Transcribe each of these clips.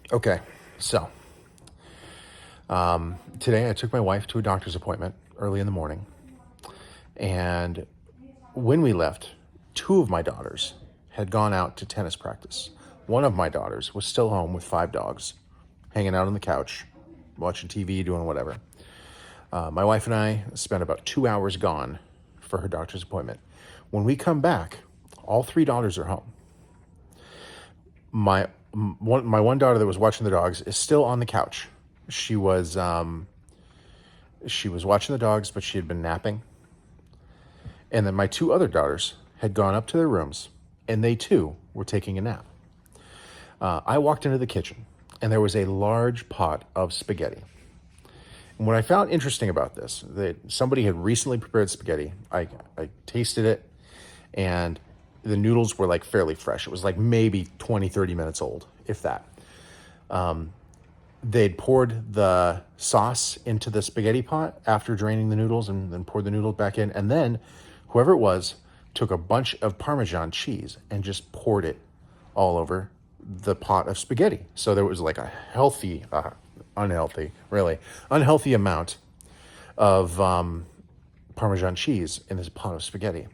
Okay, so today I took my wife to a doctor's appointment early in the morning, and when we left, two of my daughters had gone out to tennis practice. One of my daughters was still home with five dogs, hanging out on the couch, watching TV, doing whatever. My wife and I spent about 2 hours gone for her doctor's appointment. When we come back, all three daughters are home. My one daughter that was watching the dogs is still on the couch. She was watching the dogs, but she had been napping. And then my two other daughters had gone up to their rooms, and they too were taking a nap. I walked into the kitchen, and there was a large pot of spaghetti. And what I found interesting about this, that somebody had recently prepared spaghetti. I tasted it, and the noodles were like fairly fresh. It was like maybe 20, 30 minutes old, if that. They'd poured the sauce into the spaghetti pot after draining the noodles and then poured the noodles back in. And then whoever it was took a bunch of Parmesan cheese and just poured it all over the pot of spaghetti. So there was like a unhealthy amount of Parmesan cheese in this pot of spaghetti.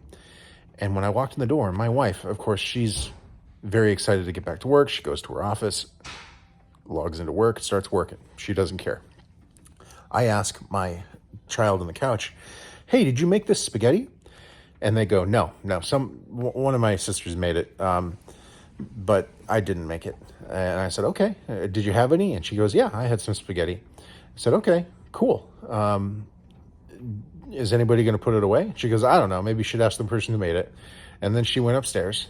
And when I walked in the door, my wife, of course, she's very excited to get back to work. She goes to her office, logs into work, starts working. She doesn't care. I ask my child on the couch, "Hey, did you make this spaghetti?" And they go, no, one of my sisters made it, but I didn't make it. And I said, okay, did you have any? And she goes, yeah, I had some spaghetti. I said, okay, cool. Is anybody going to put it away? She goes, I don't know. Maybe you should ask the person who made it. And then she went upstairs.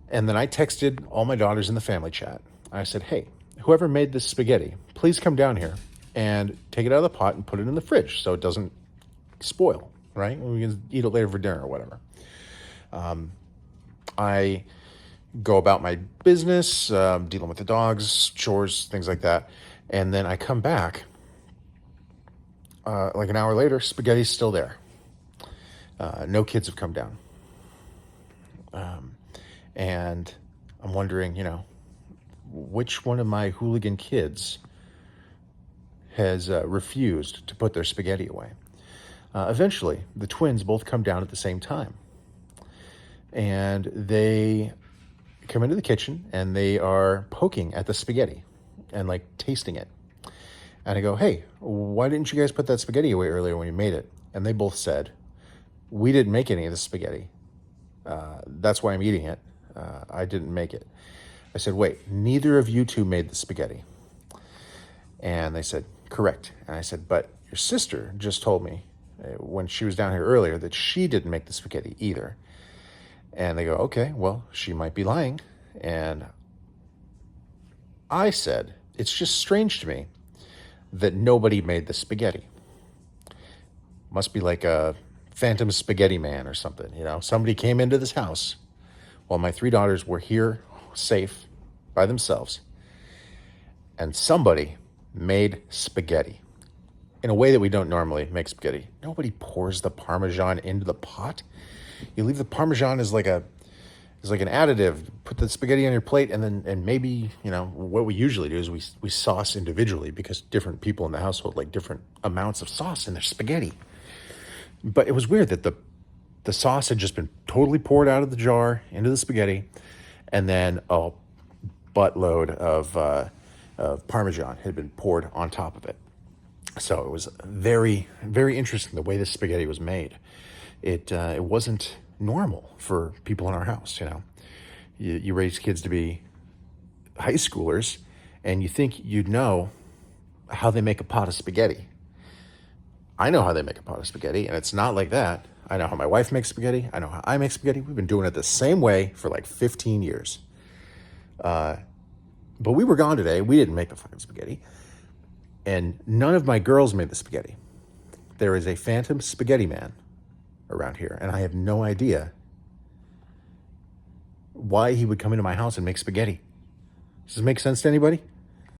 And then I texted all my daughters in the family chat. I said, hey, whoever made this spaghetti, please come down here and take it out of the pot and put it in the fridge so it doesn't spoil, right? We can eat it later for dinner or whatever. I go about my business, dealing with the dogs, chores, things like that. And then I come back, like an hour later, spaghetti's still there. No kids have come down. And I'm wondering, which one of my hooligan kids has refused to put their spaghetti away. Eventually, the twins both come down at the same time. And they come into the kitchen and they are poking at the spaghetti and like tasting it. And I go, hey, why didn't you guys put that spaghetti away earlier when you made it? And they both said, we didn't make any of the spaghetti. That's why I'm eating it. I didn't make it. I said, wait, neither of you two made the spaghetti. And they said, correct. And I said, but your sister just told me when she was down here earlier that she didn't make the spaghetti either. And they go, okay, well, she might be lying. And I said, it's just strange to me that nobody made the spaghetti. Must be like a phantom spaghetti man or something, Somebody came into this house while my three daughters were here safe by themselves, and somebody made spaghetti in a way that we don't normally make spaghetti. Nobody pours the Parmesan into the pot. You leave the Parmesan as like an additive. Put the spaghetti on your plate, and maybe what we usually do is we sauce individually because different people in the household like different amounts of sauce in their spaghetti. But it was weird that the sauce had just been totally poured out of the jar into the spaghetti, and then a buttload of Parmesan had been poured on top of it. So it was very, very interesting the way this spaghetti was made. It wasn't normal for people in our house, You raise kids to be high schoolers, and you think you'd know how they make a pot of spaghetti. I know how they make a pot of spaghetti, and it's not like that. I know how my wife makes spaghetti. I know how I make spaghetti. We've been doing it the same way for like 15 years. But we were gone today. We didn't make the fucking spaghetti. And none of my girls made the spaghetti. There is a phantom spaghetti man around here, and I have no idea why he would come into my house and make spaghetti. Does this make sense to anybody?